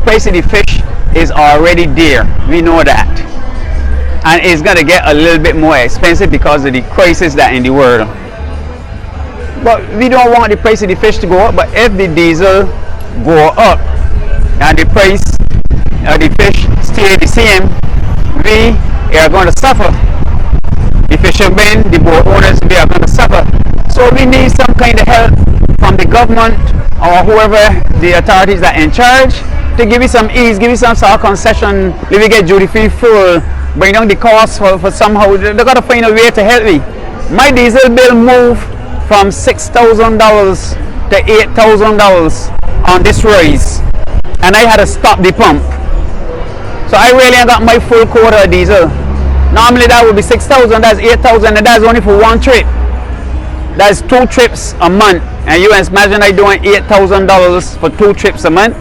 price of the fish is already there. We know that. And it's going to get a little bit more expensive because of the crisis that in the world. But we don't want the price of the fish to go up. But if the diesel go up and the price of the fish stay the same, we are going to suffer. The fishermen, the boat owners, we are going to suffer. So we need some kind of help from the government or whoever the authorities that are in charge to give you some ease, give you some sort of concession. Let me get duty free full, bring down the cost for somehow. They got to find a way to help me. My diesel bill moved from $6,000 to $8,000 on this rise, and I had to stop the pump. So I really ain't got my full quota of diesel. Normally that would be 6,000, that's 8,000, and that's only for one trip. That's 2 trips a month, and you imagine I doing $8,000 for 2 trips a month.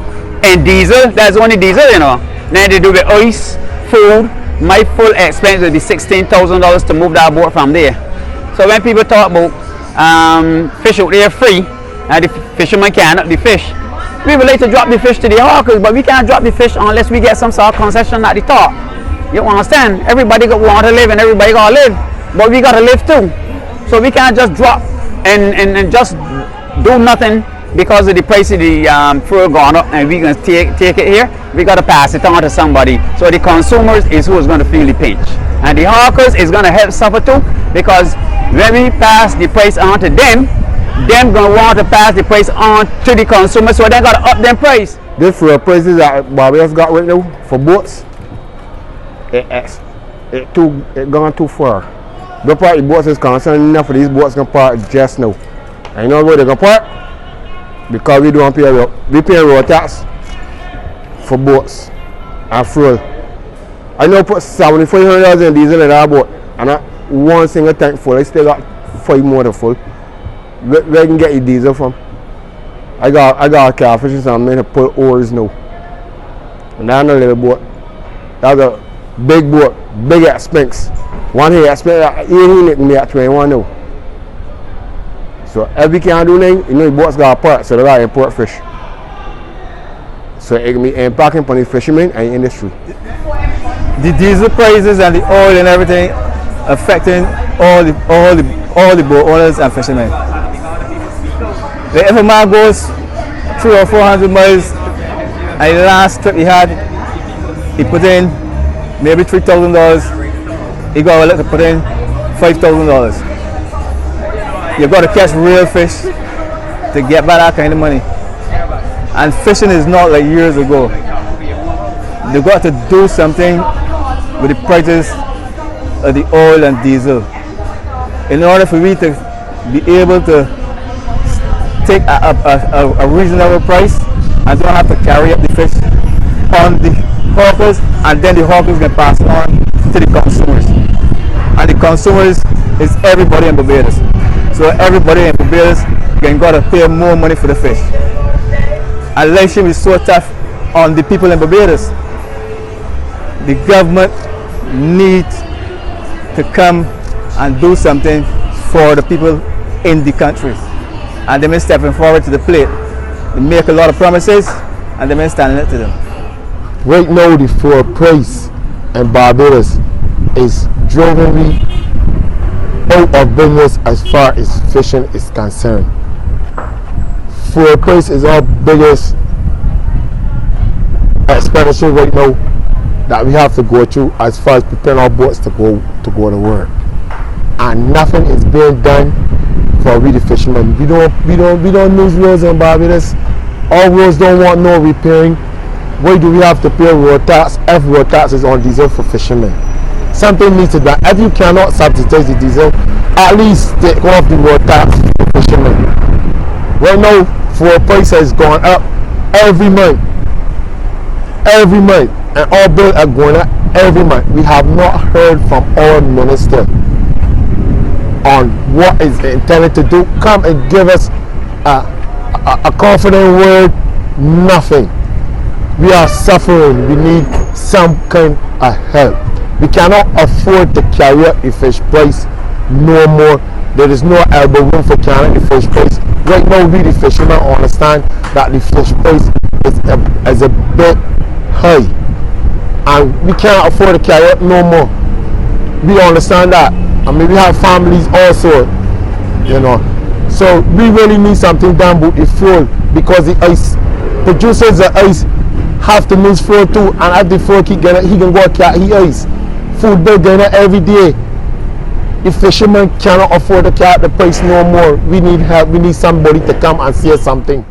And diesel, that's only diesel, you know. Then they do the ice, food. My full expense would be $16,000 to move that boat from there. So when people talk about fish out there free, and the fishermen can't up the fish, we would like to drop the fish to the hawkers, but we can't drop the fish unless we get some sort of concession at the top. You understand? Everybody want to live and everybody got to live, but we got to live too. So we can't just drop and just do nothing because of the price of the fuel gone up, and we can take it here. We got to pass it on to somebody. So the consumers is who is going to feel the pinch, and the hawkers is going to help suffer too, because when we pass the price on to them going to want to pass the price on to the consumer, so they got to up their price. This fuel prices that Barbados got right now for boats, it gone too far. The part the boats is concerned, enough of these boats can park just now. And you know where they can park? Because we don't pay road tax for boats and fuel. I know put $7,500 in diesel in that boat, and not one single tank full. I still got 5 more than full. Where I can get your diesel from? I got a car fishing, so I'm going to pull oars now. And that's a little boat. That's a big boat, big expense. One here expense, you can make 21 now. So if we can't do anything, you know the boats got a part, so they got to import fish. So it can be impacting upon the fishermen and the industry. The diesel prices and the oil and everything affecting all the boat owners and fishermen. Like if a man goes 300 or 400 miles, and the last trip he had, he put in maybe $3,000, he got to put in $5,000. You've got to catch real fish to get back that kind of money. And fishing is not like years ago. They've got to do something with the prices of the oil and diesel in order for we to be able to take a reasonable price and don't have to carry up the fish on the hawkers, and then the hawkers can pass it on to the consumers. And the consumers is everybody in Barbados. So everybody in Barbados got to pay more money for the fish. And life should be so tough on the people in Barbados. The government needs to come and do something for the people in the country. And they've been stepping forward to the plate. They make a lot of promises and they've been standing up to them. Right now the fuel price in Barbados is driving me out of business as far as fishing is concerned. Fuel price is our biggest expenditure right now that we have to go through as far as preparing our boats to go to work, and nothing is being done for we the fishermen. We don't lose roads in Barbados. Our roads don't want no repairing. Why do we have to pay road tax if road tax is on diesel for fishermen? Something needs to be done. If you cannot subsidize the diesel, at least take off the road tax for fishermen. Right now, fuel price has gone up every month, and our bills are going up every month. We have not heard from our minister on what is intended to do. Come and give us a confident word. Nothing. We are suffering. We need some kind of help. We cannot afford to carry up the fish price no more. There is no elbow room for carrying the fish price. Right now, we the fishermen understand that the fish price is a bit high, and we can't afford to carry it no more. We understand that. I mean, we have families also, you know. So we really need something done with the fuel, because the ice producers of ice have to miss fuel too, and at the fuel he can go carry ice. Food bill going up every day. The fishermen cannot afford to carry the price no more. We need help. We need somebody to come and say something.